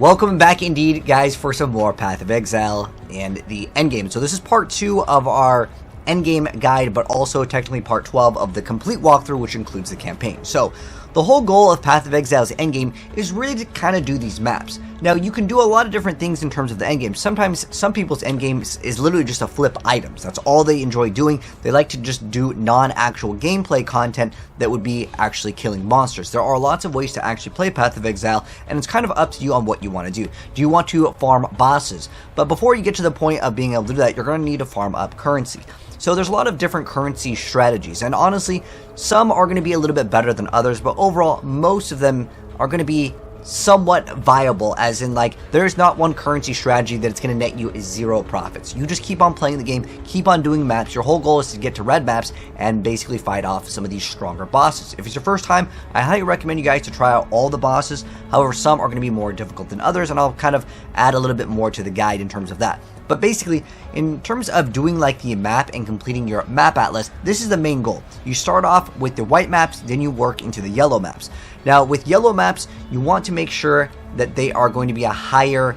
Welcome back indeed, guys, for some more Path of Exile and the endgame. So this is part 2 of our endgame guide, but also technically part 12 of the complete walkthrough, which includes the campaign. So the whole goal of Path of Exile's endgame is really to kind of do these maps. Now, you can do a lot of different things in terms of the endgame. Sometimes some people's endgames is literally just to flip items. That's all they enjoy doing. They like to just do non-actual gameplay content that would be actually killing monsters. There are lots of ways to actually play Path of Exile, and it's kind of up to you on what you want to do. Do you want to farm bosses? But before you get to the point of being able to do that, you're going to need to farm up currency. So there's a lot of different currency strategies, and honestly, some are going to be a little bit better than others, but overall, most of them are going to be somewhat viable, as in, like, there's not one currency strategy that it's going to net you 0 profits. You just keep on playing the game, keep on doing maps. Your whole goal is to get to red maps and basically fight off some of these stronger bosses. If it's your first time, I highly recommend you guys to try out all the bosses. However, some are going to be more difficult than others, and I'll kind of add a little bit more to the guide in terms of that. But basically, in terms of doing like the map and completing your map atlas, this is the main goal. You start off with the white maps, then you work into the yellow maps. Now, with yellow maps, you want to make sure that they are going to be a higher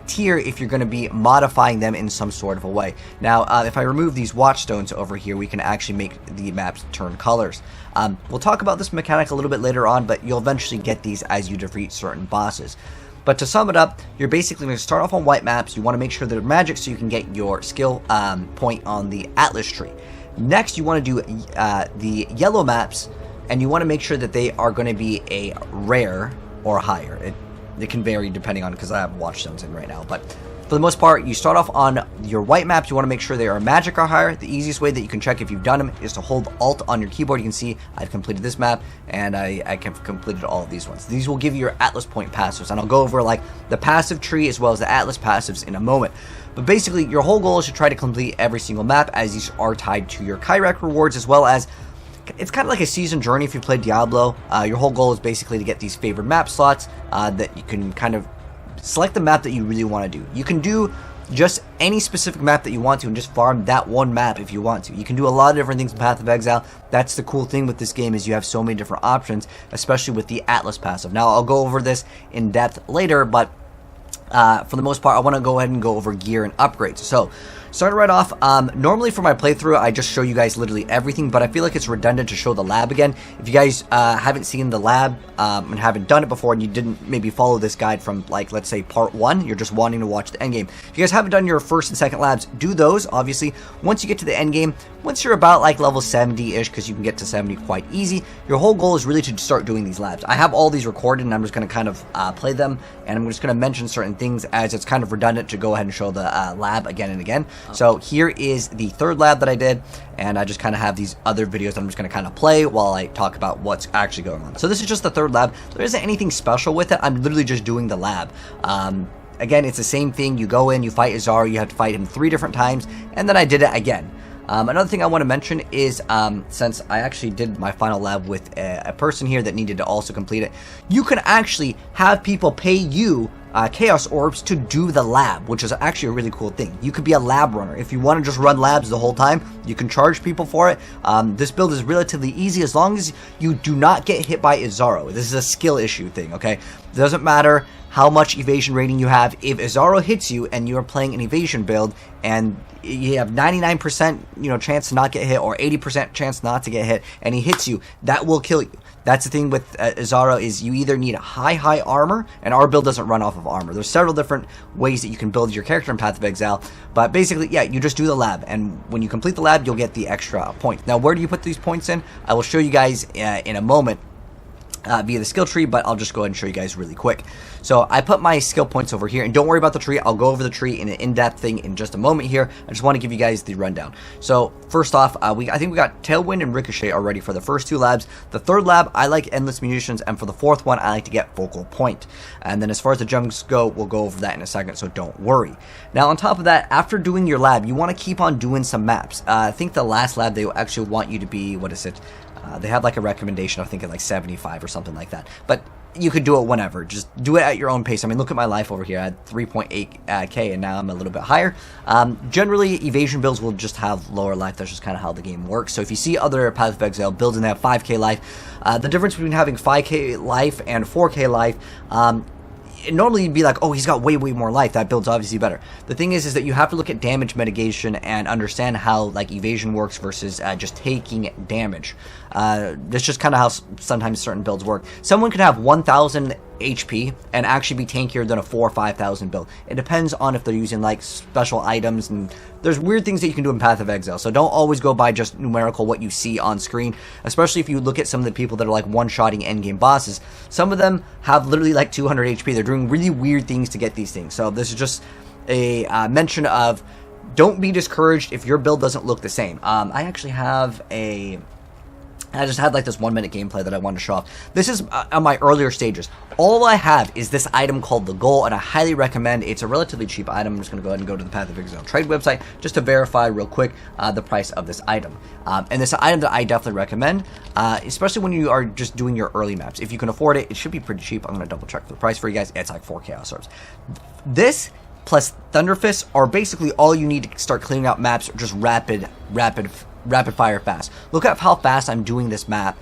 tier if you're going to be modifying them in some sort of a way. Now, if I remove these watchstones over here, we can actually make the maps turn colors. We'll talk about this mechanic a little bit later on, but you'll eventually get these as you defeat certain bosses. But to sum it up, you're basically going to start off on white maps. You want to make sure they're magic so you can get your skill point on the atlas tree. Next, you want to do the yellow maps, and you want to make sure that they are going to be a rare or higher. It can vary depending on, because I have watchstones in right now, but for the most part, you start off on your white maps. You want to make sure they are magic or higher. The easiest way that you can check if you've done them is to hold Alt on your keyboard. You can see I've completed this map, and I completed all of these ones. These will give you your Atlas point passives, and I'll go over like the passive tree as well as the Atlas passives in a moment. But basically, your whole goal is to try to complete every single map, as these are tied to your Kyrac rewards, as well as it's kind of like a season journey if you play Diablo. Your whole goal is basically to get these favored map slots that you can kind of select the map that you really want to do. You can do just any specific map that you want to and just farm that one map if you want to. You can do a lot of different things in Path of Exile. That's the cool thing with this game, is you have so many different options, especially with the Atlas passive. Now, I'll go over this in depth later, but for the most part, I want to go ahead and go over gear and upgrades. So, starting right off, normally for my playthrough, I just show you guys literally everything, but I feel like it's redundant to show the lab again. If you guys haven't seen the lab and haven't done it before, and you didn't maybe follow this guide from, like, let's say part 1, you're just wanting to watch the endgame. If you guys haven't done your first and second labs, do those, obviously. Once you get to the endgame, once you're about like level 70-ish, because you can get to 70 quite easy, your whole goal is really to start doing these labs. I have all these recorded, and I'm just going to kind of play them, and I'm just going to mention certain things, as it's kind of redundant to go ahead and show the lab again and again. So here is the third lab that I did, and I just kind of have these other videos that I'm just going to kind of play while I talk about what's actually going on. So this is just the third lab. There isn't anything special with it. I'm literally just doing the lab. Again, it's the same thing. You go in, you fight Izaro, you have to fight him 3 different times, and then I did it again. Another thing I want to mention is, since I actually did my final lab with a person here that needed to also complete it, you can actually have people pay you Chaos Orbs to do the lab, which is actually a really cool thing. You could be a lab runner. If you want to just run labs the whole time, you can charge people for it. This build is relatively easy as long as you do not get hit by Izaro. This is a skill issue thing, okay? It doesn't matter how much evasion rating you have. If Izaro hits you and you're playing an evasion build and you have 99% chance to not get hit, or 80% chance not to get hit, and he hits you, that will kill you. That's the thing with Izaro, is you either need a high armor, and our build doesn't run off of armor. There's several different ways that you can build your character in Path of Exile, but basically, yeah, you just do the lab, and when you complete the lab, you'll get the extra points. Now, where do you put these points in? I will show you guys in a moment via the skill tree, but I'll just go ahead and show you guys really quick. So I put my skill points over here, and don't worry about the tree. I'll go over the tree in an in-depth thing in just a moment here. I just want to give you guys the rundown. So first off, I think we got Tailwind and Ricochet already for the first 2 labs. The third lab, I like Endless Munitions, and for the fourth one, I like to get Focal Point. And then as far as the jumps go, we'll go over that in a second, so don't worry. Now on top of that, after doing your lab, you want to keep on doing some maps. I think the last lab, they actually want you to be, what is it? They have like a recommendation, I think at like 75 or something like that. But you could do it whenever. Just do it at your own pace. I mean, look at my life over here. I had 3.8k, and now I'm a little bit higher. Generally, evasion builds will just have lower life. That's just kind of how the game works. So if you see other Path of Exile builds and they have 5k life, the difference between having 5k life and 4k life, normally you'd be like, oh, he's got way more life, that build's obviously better. The thing is that you have to look at damage mitigation and understand how like evasion works versus just taking damage. That's just kind of how sometimes certain builds work. Someone could have 1000 HP and actually be tankier than a 4,000 or 5,000 build. It depends on if they're using like special items, and there's weird things that you can do in Path of Exile. So don't always go by just numerical what you see on screen, especially if you look at some of the people that are like one-shotting endgame bosses. Some of them have literally like 200 HP. They're doing really weird things to get these things. So this is just a mention of don't be discouraged if your build doesn't look the same. I actually have I just had like this 1-minute gameplay that I wanted to show off. This is on my earlier stages. All I have is this item called the Gull, and I highly recommend. It's a relatively cheap item. I'm just going to go ahead and go to the Path of Exile trade website just to verify real quick the price of this item. And this item that I definitely recommend, especially when you are just doing your early maps. If you can afford it, it should be pretty cheap. I'm going to double check for the price for you guys. It's like 4 Chaos Orbs. This plus Thunderfist are basically all you need to start cleaning out maps, just rapid fire fast. Look at how fast I'm doing this map.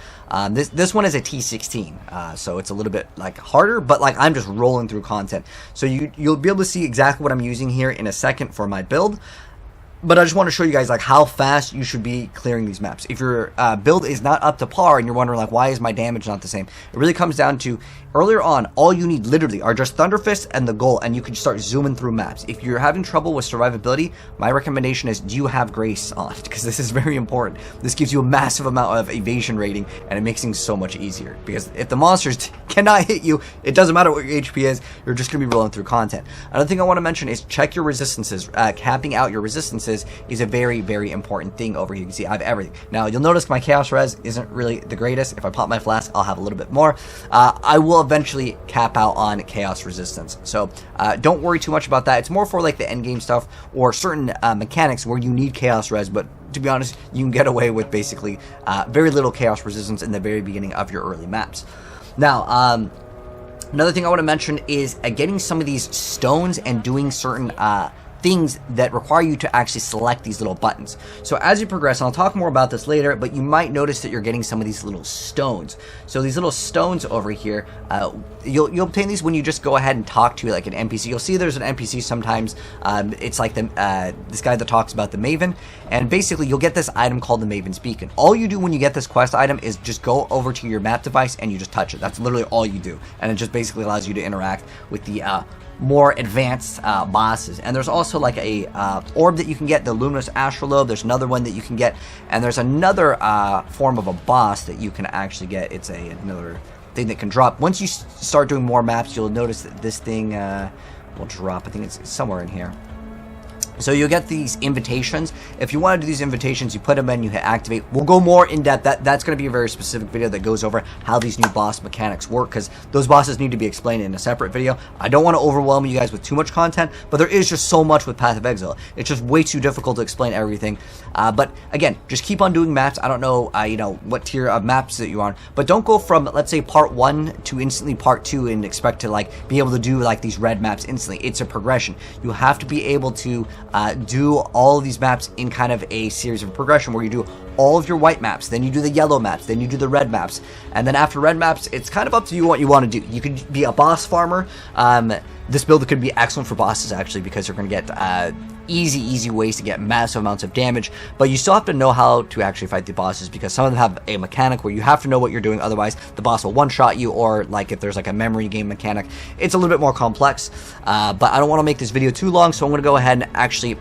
This one is a T16, so it's a little bit like harder, but like I'm just rolling through content. So you'll be able to see exactly what I'm using here in a second for my build. But I just want to show you guys like how fast you should be clearing these maps. If your build is not up to par and you're wondering like why is my damage not the same, it really comes down to earlier on all you need literally are just Thunderfist and the Gull, and you can start zooming through maps. If you're having trouble with survivability, my recommendation is do you have Grace on, because this is very important. This gives you a massive amount of evasion rating, and it makes things so much easier, because if the monsters cannot hit you, it doesn't matter what your HP is, you're just going to be rolling through content. Another thing I want to mention is check your resistances. Capping out your resistances is a very important thing over here. You can see I have everything. Now you'll notice my Chaos Res isn't really the greatest. If I pop my flask, I'll have a little bit more. I will eventually cap out on Chaos Resistance, so don't worry too much about that. It's more for like the endgame stuff or certain mechanics where you need Chaos Res, but to be honest, you can get away with basically very little Chaos Resistance in the very beginning of your early maps. Now, another thing I want to mention is getting some of these stones and doing certain things that require you to actually select these little buttons. So as you progress, and I'll talk more about this later, but you might notice that you're getting some of these little stones. So these little stones over here, you'll obtain these when you just go ahead and talk to like an NPC. You'll see there's an NPC sometimes. It's like this guy that talks about the Maven, and basically you'll get this item called the Maven's Beacon. All you do when you get this quest item is just go over to your map device and you just touch it. That's literally all you do, and it just basically allows you to interact with the more advanced bosses. And there's also like a orb that you can get, the Luminous Astrolabe. There's another one that you can get, and there's another form of a boss that you can actually get. It's another thing that can drop. Once you start doing more maps, you'll notice that this thing will drop. I think it's somewhere in here. So you'll get these invitations. If you want to do these invitations, you put them in, you hit activate. We'll go more in depth. That's going to be a very specific video that goes over how these new boss mechanics work, because those bosses need to be explained in a separate video. I don't want to overwhelm you guys with too much content, but there is just so much with Path of Exile. It's just way too difficult to explain everything. But again, just keep on doing maps. I don't know, what tier of maps that you're on, but don't go from, let's say, part 1 to instantly part 2 and expect to like be able to do like these red maps instantly. It's a progression. You have to be able to do all of these maps in kind of a series of progression where you do all of your white maps, then you do the yellow maps, then you do the red maps, and then after red maps, it's kind of up to you what you want to do. You could be a boss farmer. This build could be excellent for bosses actually, because you're going to get easy ways to get massive amounts of damage, but you still have to know how to actually fight the bosses, because some of them have a mechanic where you have to know what you're doing, otherwise the boss will one-shot you, or like if there's like a memory game mechanic, it's a little bit more complex. But I don't want to make this video too long, so I'm going to go ahead and actually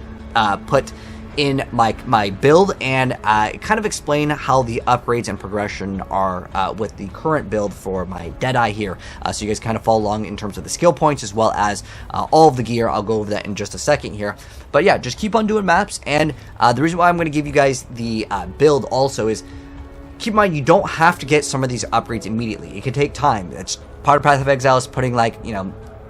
put in my build and kind of explain how the upgrades and progression are with the current build for my Deadeye here, so you guys kind of follow along in terms of the skill points as well as all of the gear. I'll go over that in just a second here, but yeah, just keep on doing maps. And the reason why I'm going to give you guys the build also is, keep in mind, you don't have to get some of these upgrades immediately. It can take time. That's part of Path of Exile, is putting like,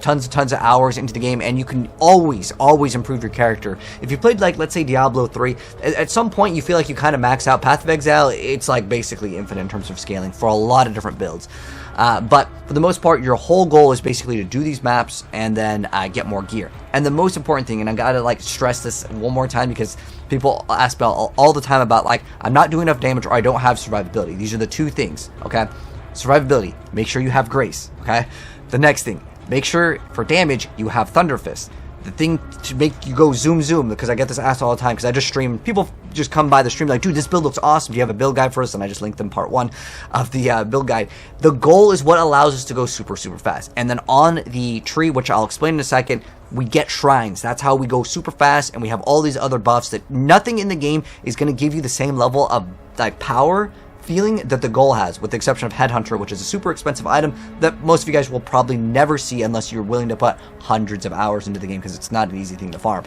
tons of hours into the game, and you can always improve your character. If you played like, let's say, Diablo 3, at some point you feel like you kind of max out. Path of Exile, it's like basically infinite in terms of scaling for a lot of different builds. But for the most part, your whole goal is basically to do these maps and then get more gear. And the most important thing, and I gotta like stress this one more time, because people ask about all the time about like, I'm not doing enough damage or I don't have survivability. These are the two things, okay? Survivability, make sure you have grace, okay? The next thing, make sure for damage you have Thunder Fist. The thing to make you go zoom zoom, because I get this asked all the time, because I just stream, people just come by the stream like, dude, this build looks awesome, do you have a build guide for us? And I just linked them part 1 of the build guide. The goal is what allows us to go super fast. And then on the tree, which I'll explain in a second, we get shrines. That's how we go super fast, and we have all these other buffs that nothing in the game is going to give you the same level of like power feeling that the goal has, with the exception of Headhunter, which is a super expensive item that most of you guys will probably never see unless you're willing to put hundreds of hours into the game, because it's not an easy thing to farm.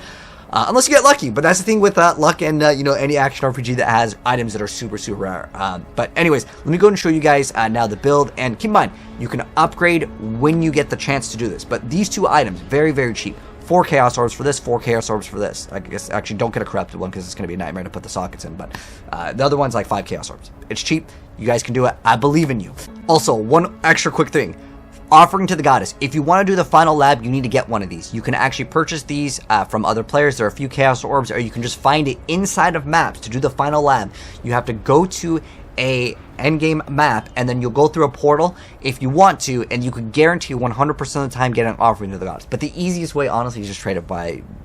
Unless you get lucky, but that's the thing with luck and you know, any action RPG that has items that are super rare. But anyways, let me go and show you guys now the build, and keep in mind, you can upgrade when you get the chance to do this. But these 2 items, very cheap. 4 Chaos Orbs for this, 4 Chaos Orbs for this. I guess actually don't get a corrupted one because it's going to be a nightmare to put the sockets in, but the other one's like 5 Chaos Orbs. It's cheap. You guys can do it. I believe in you. Also, one extra quick thing. Offering to the Goddess. If you want to do the final lab, you need to get one of these. You can actually purchase these from other players. There are a few Chaos Orbs, or you can just find it inside of maps to do the final lab. You have to go to a endgame map, and then you'll go through a portal if you want to, and you can guarantee 100% of the time get an offering to the gods. But the easiest way, honestly, is just trade it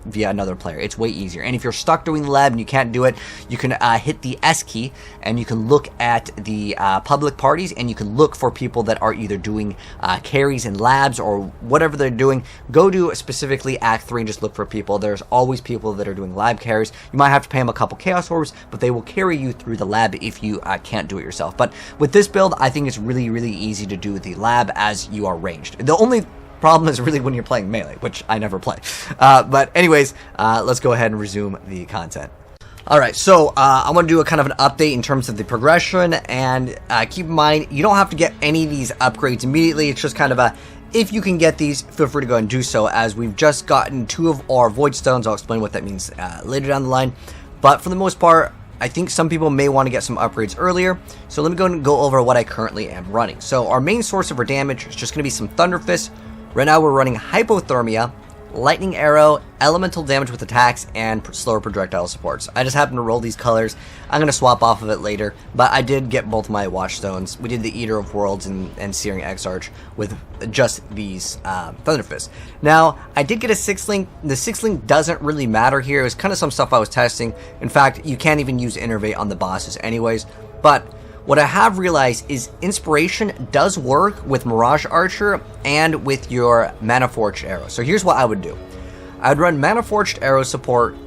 via another player. It's way easier. And if you're stuck doing the lab and you can't do it, you can hit the S key, and you can look at the public parties, and you can look for people that are either doing carries in labs or whatever they're doing. Go to specifically Act 3 and just look for people. There's always people that are doing lab carries. You might have to pay them a couple Chaos Orbs, but they will carry you through the lab if you can't do it yourself. But with this build, I think it's really easy to do the lab as you are ranged. The only problem is really when you're playing melee, which I never play. But anyways, let's go ahead and resume the content. Alright, so I'm going to do a kind of an update in terms of the progression, and keep in mind, you don't have to get any of these upgrades immediately. It's just kind of a, if you can get these, feel free to go and do so, as we've just gotten 2 of our Void Stones. I'll explain what that means later down the line. But for the most part, I think some people may want to get some upgrades earlier, so let me go over what I currently am running. So our main source of our damage is just going to be some Thunder Fist. Right now we're running Hypothermia, Lightning Arrow, Elemental damage with attacks, and slower projectile supports. I just happen to roll these colors. I'm going to swap off of it later, but I did get both my Watchstones. We did the Eater of Worlds and Searing Exarch with just these Thunder Fists. Now, I did get a 6-link. The 6-link doesn't really matter here. It was kind of some stuff I was testing. In fact, you can't even use Innervate on the bosses anyways, but what I have realized is Inspiration does work with Mirage Archer and with your Mana Forged Arrow. So here's what I would do. I would run Mana Forged Arrow support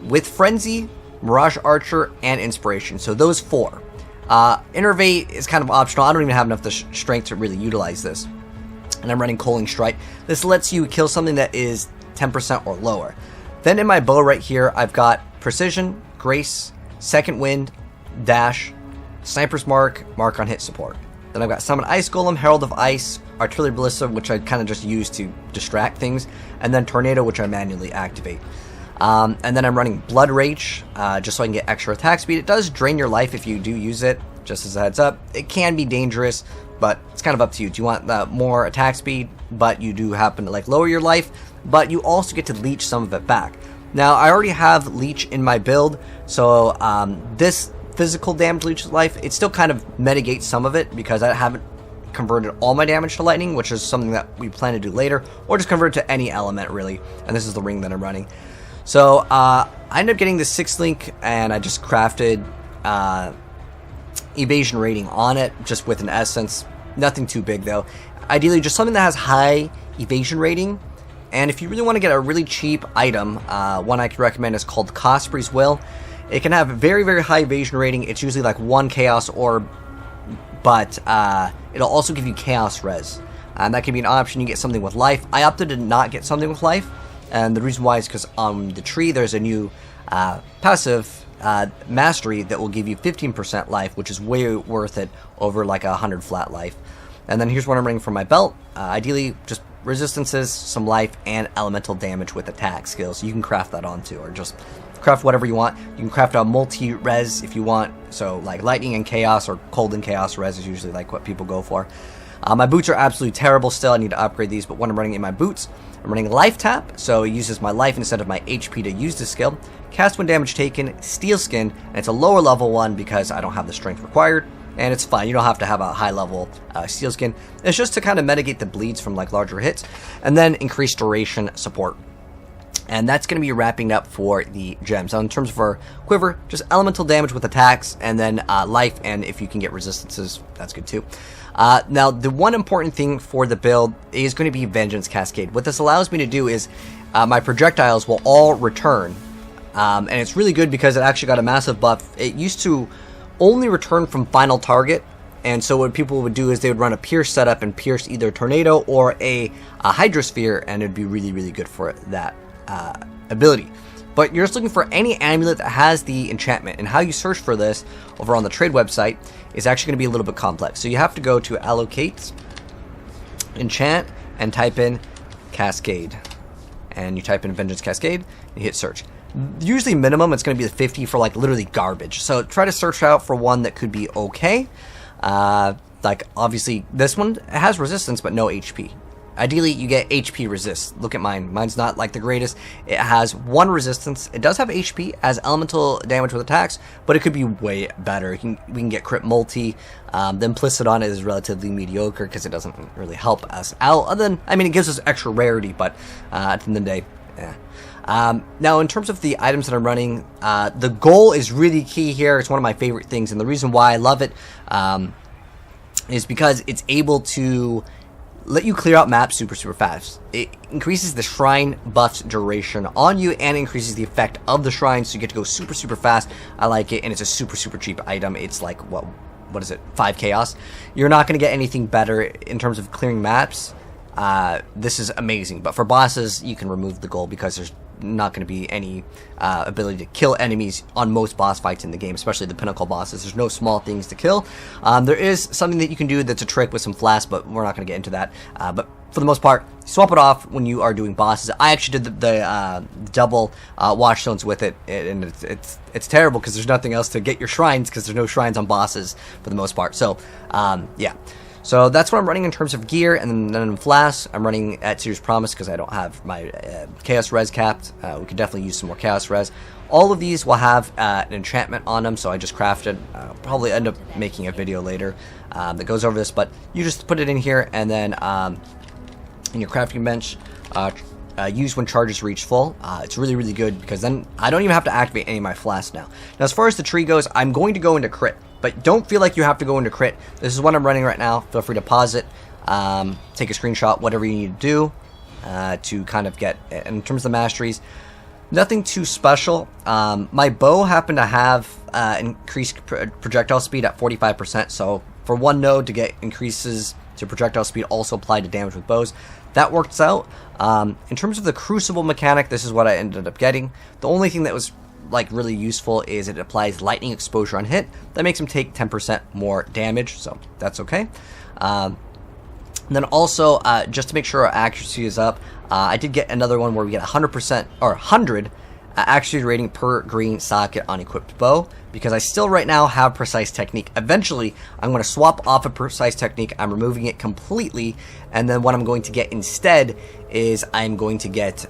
with Frenzy, Mirage Archer, and Inspiration. So those 4. Innervate is kind of optional. I don't even have enough strength to really utilize this. And I'm running Coaling Strike. This lets you kill something that is 10% or lower. Then in my bow right here, I've got Precision, Grace, Second Wind, Dash, Sniper's Mark, Mark on hit support. Then I've got Summon Ice Golem, Herald of Ice, Artillery Ballista, which I kind of just use to distract things, and then Tornado, which I manually activate. And then I'm running Blood Rage, just so I can get extra attack speed. It does drain your life if you do use it, just as a heads up. It can be dangerous, but it's kind of up to you. Do you want more attack speed, but you do happen to like lower your life, but you also get to leech some of it back. Now, I already have Leech in my build, so this physical damage leeches life, it still kind of mitigates some of it because I haven't converted all my damage to lightning, which is something that we plan to do later, or just convert it to any element really, and this is the ring that I'm running. So I ended up getting the 6-link, and I just crafted evasion rating on it, just with an essence. Nothing too big though. Ideally just something that has high evasion rating, and if you really want to get a really cheap item, one I could recommend is called Cosprey's Will. It can have a very high evasion rating. It's usually like 1 Chaos Orb, but it'll also give you Chaos Res. And that can be an option. You get something with life. I opted to not get something with life, and the reason why is because on the tree there's a new passive mastery that will give you 15% life, which is way worth it over like 100 flat life. And then here's what I'm running for my belt. Ideally, just resistances, some life, and elemental damage with attack skills. You can craft that onto, or just craft whatever you want. You can craft a multi-res if you want, so like lightning and chaos, or cold and chaos res is usually like what people go for. My boots are absolutely terrible still. I need to upgrade these, but when I'm running in my boots, I'm running life tap, so it uses my life instead of my HP to use this skill. Cast when damage taken, steel skin, and it's a lower level one because I don't have the strength required. and it's fine. You don't have to have a high level steel skin. It's just to kind of mitigate the bleeds from like larger hits, and then increase duration support. And that's going to be wrapping up for the gems. So in terms of our quiver, just elemental damage with attacks, and then life, and if you can get resistances, that's good too. Now, the one important thing for the build is going to be Vengeance Cascade. What this allows me to do is my projectiles will all return. And it's really good because it actually got a massive buff. It used to only return from final target. And so what people would do is they would run a pierce setup and pierce either Tornado or a Hydrosphere, and it would be really, really good for that ability. But you're just looking for any amulet that has the enchantment, and how you search for this over on the trade website is actually going to be a little bit complex. So you have to go to allocate, enchant, and type in Cascade, and you type in Vengeance Cascade and you hit search. Usually minimum it's going to be the 50 for like literally garbage, so try to search out for one that could be okay. Like obviously this one has resistance but no HP. Ideally, you get HP resist. Look at mine. Mine's not like the greatest. It has 1 resistance. It does have HP as elemental damage with attacks, but it could be way better. We can get crit multi. The implicit on it is relatively mediocre because it doesn't really help us out. Other than, I mean, it gives us extra rarity, but at the end of the day, yeah. Now, in terms of the items that I'm running, the gull is really key here. It's one of my favorite things, and the reason why I love it is because it's able to let you clear out maps super fast. It increases the shrine buff's duration on you and increases the effect of the shrine, so you get to go super fast. I like it, and it's a super cheap item. It's like, what is it, 5 chaos? You're not going to get anything better in terms of clearing maps. This is amazing, but for bosses you can remove the gull because there's not going to be any ability to kill enemies on most boss fights in the game, especially the pinnacle bosses. There's no small things to kill. There is something that you can do that's a trick with some flasks, but we're not going to get into that. But for the most part, swap it off when you are doing bosses. I actually did the double watchstones with it, and it's terrible because there's nothing else to get your shrines because there's no shrines on bosses for the most part. So yeah. So that's what I'm running in terms of gear, and then in flasks, I'm running at Seer's Promise because I don't have my Chaos Res capped. We could definitely use some more Chaos Res. All of these will have an enchantment on them, so I just crafted. I'll probably end up making a video later that goes over this, but you just put it in here, and then in your crafting bench, use when charges reach full. It's really good because then I don't even have to activate any of my flasks now. Now, as far as the tree goes, I'm going to go into crit. But don't feel like you have to go into crit. This is what I'm running right now. Feel free to pause it, take a screenshot, whatever you need to do to kind of get, in terms of the masteries, nothing too special. My bow happened to have increased projectile speed at 45%, so for one node to get increases to projectile speed also applied to damage with bows. That works out. In terms of the Crucible mechanic, this is what I ended up getting. The only thing that was like really useful is it applies lightning exposure on hit. That makes him take 10% more damage, so that's okay. And then also, just to make sure our accuracy is up, I did get another one where we get 100% or 100 accuracy rating per green socket on equipped bow, because I still right now have precise technique. Eventually, I'm going to swap off a precise technique. I'm removing it completely, and then what I'm going to get instead is I'm going to get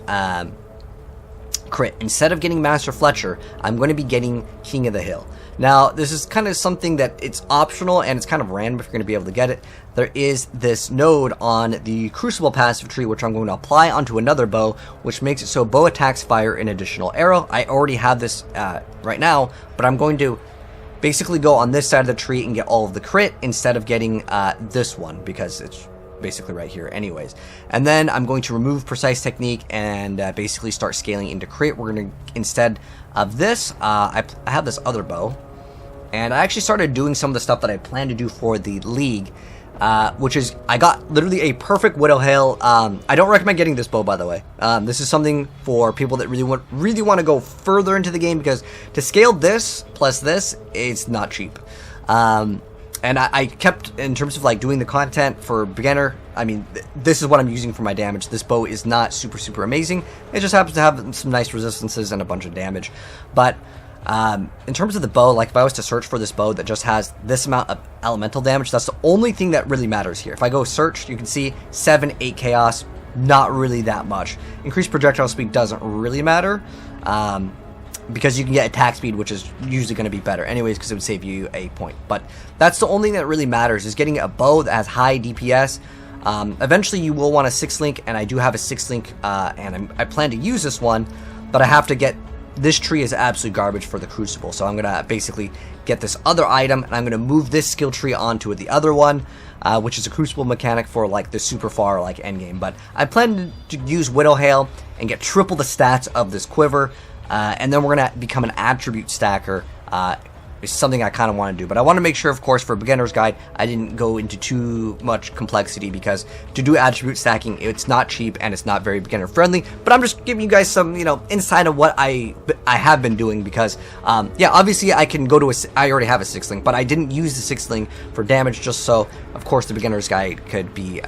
crit. Instead of getting Master Fletcher, I'm going to be getting King of the Hill. Now, this is kind of something that it's optional and it's kind of random if you're going to be able to get it. There is this node on the Crucible passive tree, which I'm going to apply onto another bow, which makes it so bow attacks fire an additional arrow. I already have this right now, but I'm going to basically go on this side of the tree and get all of the crit instead of getting this one, because it's basically right here anyways. And then I'm going to remove precise technique and basically start scaling into crit. We're going to, instead of this, I have this other bow, and I actually started doing some of the stuff that I plan to do for the league, which is I got literally a perfect Widow Hail. I don't recommend getting this bow, by the way. This is something for people that really want to go further into the game, because to scale this plus this is not cheap. And I kept, in terms of like doing the content for beginner, I mean, this is what I'm using for my damage. This bow is not super amazing. It just happens to have some nice resistances and a bunch of damage. But in terms of the bow, like if I was to search for this bow that just has this amount of elemental damage, that's the only thing that really matters here. If I go search, you can see 7, 8 chaos, not really that much. Increased projectile speed doesn't really matter. because you can get attack speed, which is usually going to be better anyways, because it would save you a point. But that's the only thing that really matters, is getting a bow that has high DPS. Eventually you will want a 6-link, and I do have a 6-link, and I plan to use this one, but I have to get, this tree is absolute garbage for the Crucible, so I'm going to basically get this other item, and I'm going to move this skill tree onto the other one, which is a Crucible mechanic for like the super far like endgame. But I plan to use Widow Hail and get triple the stats of this quiver, and then we're going to become an attribute stacker. Is something I kind of want to do, but I want to make sure, of course, for a beginner's guide, I didn't go into too much complexity, because to do attribute stacking, it's not cheap and it's not very beginner friendly. But I'm just giving you guys some, insight of what I have been doing, because yeah, obviously I can go to I already have a 6-link, but I didn't use the 6-link for damage, just so of course the beginner's guide could be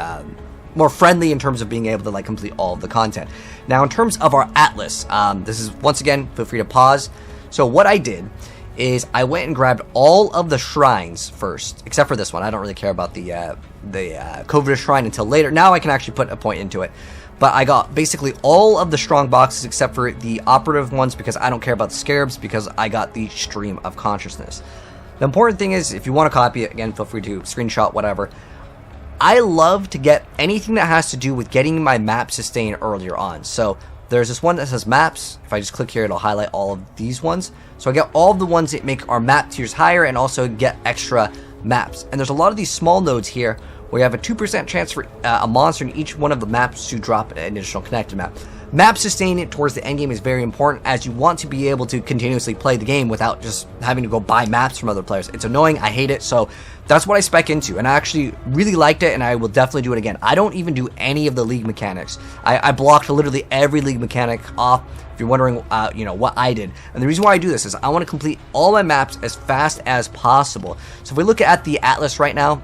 more friendly in terms of being able to like complete all of the content. Now, in terms of our Atlas, this is, once again, feel free to pause. So what I did is I went and grabbed all of the shrines first, except for this one. I don't really care about the Covetous Shrine until later. Now I can actually put a point into it. But I got basically all of the strong boxes except for the operative ones, because I don't care about the scarabs, because I got the Stream of Consciousness. The important thing is, if you want to copy it, again, feel free to screenshot, whatever. I love to get anything that has to do with getting my map sustain earlier on. So there's this one that says maps. If I just click here, it'll highlight all of these ones. So I get all of the ones that make our map tiers higher, and also get extra maps. And there's a lot of these small nodes here where you have a 2% chance for a monster in each one of the maps to drop an additional connected map. Map sustain towards the end game is very important, as you want to be able to continuously play the game without just having to go buy maps from other players. It's annoying, I hate it, so that's what I spec into, and I actually really liked it, and I will definitely do it again. I don't even do any of the league mechanics. I blocked literally every league mechanic off, if you're wondering what I did. And the reason why I do this is I want to complete all my maps as fast as possible. So if we look at the Atlas right now,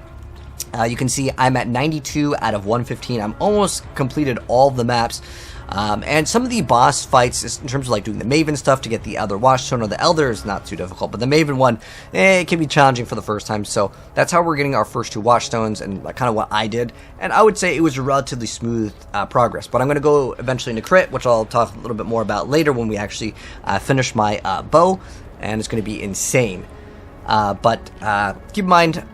you can see I'm at 92 out of 115. I'm almost completed all of the maps. And some of the boss fights, in terms of like doing the Maven stuff to get the other Watchstone or the Elder, is not too difficult. But the Maven one, it can be challenging for the first time. So that's how we're getting our first 2 Watchstones, and like kind of what I did. And I would say it was a relatively smooth progress. But I'm going to go eventually into crit, which I'll talk a little bit more about later when we actually finish my bow. And it's going to be insane. But keep in mind,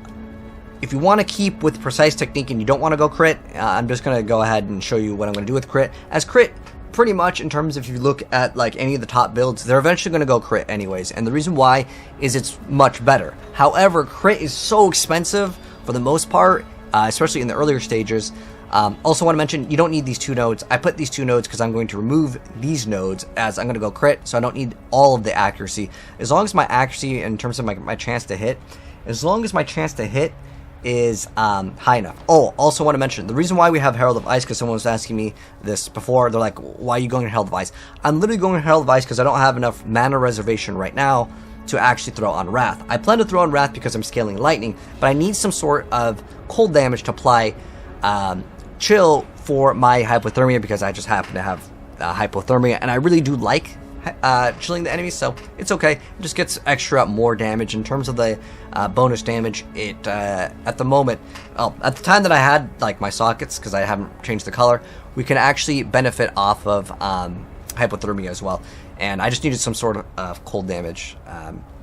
if you want to keep with precise technique and you don't want to go crit, I'm just going to go ahead and show you what I'm going to do with crit. As crit, pretty much in terms of, if you look at like any of the top builds, they're eventually going to go crit anyways. And the reason why is it's much better. However, crit is so expensive for the most part, especially in the earlier stages. Also want to mention, you don't need these 2 nodes. I put these 2 nodes because I'm going to remove these nodes as I'm going to go crit, so I don't need all of the accuracy. As long as my accuracy, in terms of my chance to hit, is high enough. Oh, also want to mention, the reason why we have Herald of Ice, because someone was asking me this before, they're like, why are you going to Herald of Ice? I'm literally going to Herald of Ice because I don't have enough mana reservation right now to actually throw on Wrath. I plan to throw on Wrath because I'm scaling Lightning, but I need some sort of cold damage to apply chill for my hypothermia, because I just happen to have hypothermia, and I really do like chilling the enemies, so it's okay. It just gets more damage. In terms of the bonus damage, it at the moment, at the time that I had like my sockets, because I haven't changed the color, we can actually benefit off of hypothermia as well, and I just needed some sort of cold damage.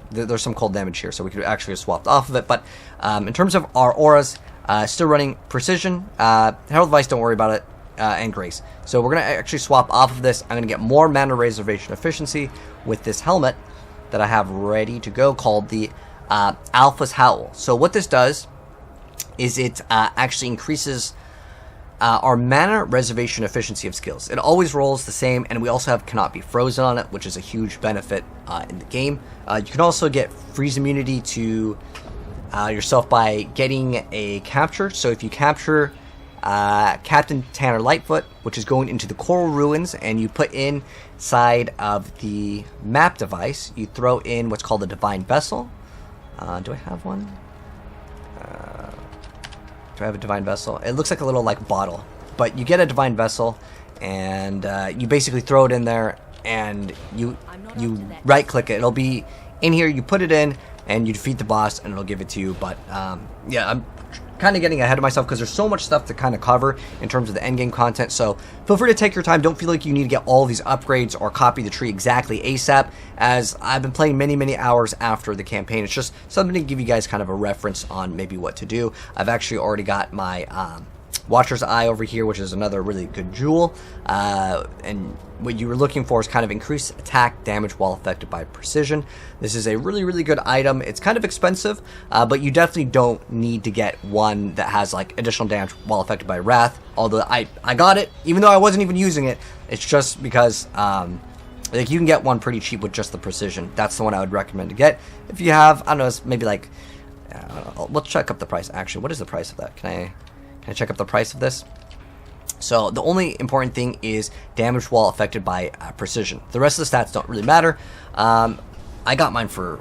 There's some cold damage here, so we could actually have swapped off of it. But in terms of our auras, still running Precision, Herald of Ice, don't worry about it, and Grace. So we're going to actually swap off of this. I'm going to get more mana reservation efficiency with this helmet that I have ready to go, called the Alpha's Howl. So what this does is it actually increases our mana reservation efficiency of skills. It always rolls the same, and we also have Cannot Be Frozen on it, which is a huge benefit in the game. You can also get freeze immunity to yourself by getting a capture. So if you capture Captain Tanner Lightfoot, which is going into the Coral Ruins, and you put inside of the map device, you throw in what's called a Divine Vessel. Do I have one? Do I have a Divine Vessel? It looks like a little like bottle, but you get a Divine Vessel, and you basically throw it in there, and you right click it. It'll be in here. You put it in, and you defeat the boss, and it'll give it to you. But yeah, kind of getting ahead of myself because there's so much stuff to kind of cover in terms of the endgame content. So feel free to take your time. Don't feel like you need to get all these upgrades or copy the tree exactly ASAP, as I've been playing many hours after the campaign. It's just something to give you guys kind of a reference on maybe what to do. I've actually already got my Watcher's Eye over here, which is another really good jewel, and what you were looking for is kind of increased attack damage while affected by precision. This is a really good item. It's kind of expensive, but you definitely don't need to get one that has like additional damage while affected by wrath, although I got it even though I wasn't even using it. It's just because like you can get one pretty cheap with just the precision. That's the one I would recommend to get if you have, I don't know, it's maybe like, let's check up the price. Actually, what is the price of that? Can I check up the price of this? So the only important thing is damage while affected by precision. The rest of the stats don't really matter. I got mine for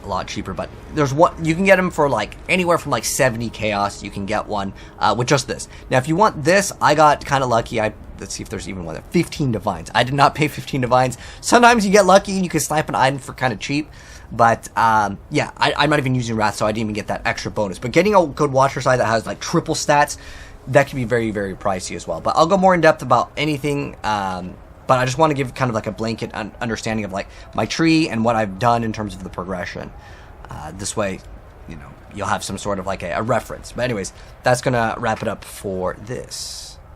a lot cheaper, but there's one you can get them for like anywhere from like 70 chaos. You can get one with just this. Now, if you want this, I got kind of lucky. Let's see if there's even one there. 15 divines. I did not pay 15 divines. Sometimes you get lucky and you can snipe an item for kind of cheap. But yeah, I'm not even using Wrath, so I didn't even get that extra bonus. But getting a good Watcher's Eye that has like triple stats, that can be very pricey as well. But I'll go more in depth about anything. But I just want to give kind of like a blanket understanding of like my tree and what I've done in terms of the progression. This way, you know, you'll have some sort of like a reference. But anyways, that's gonna wrap it up for this.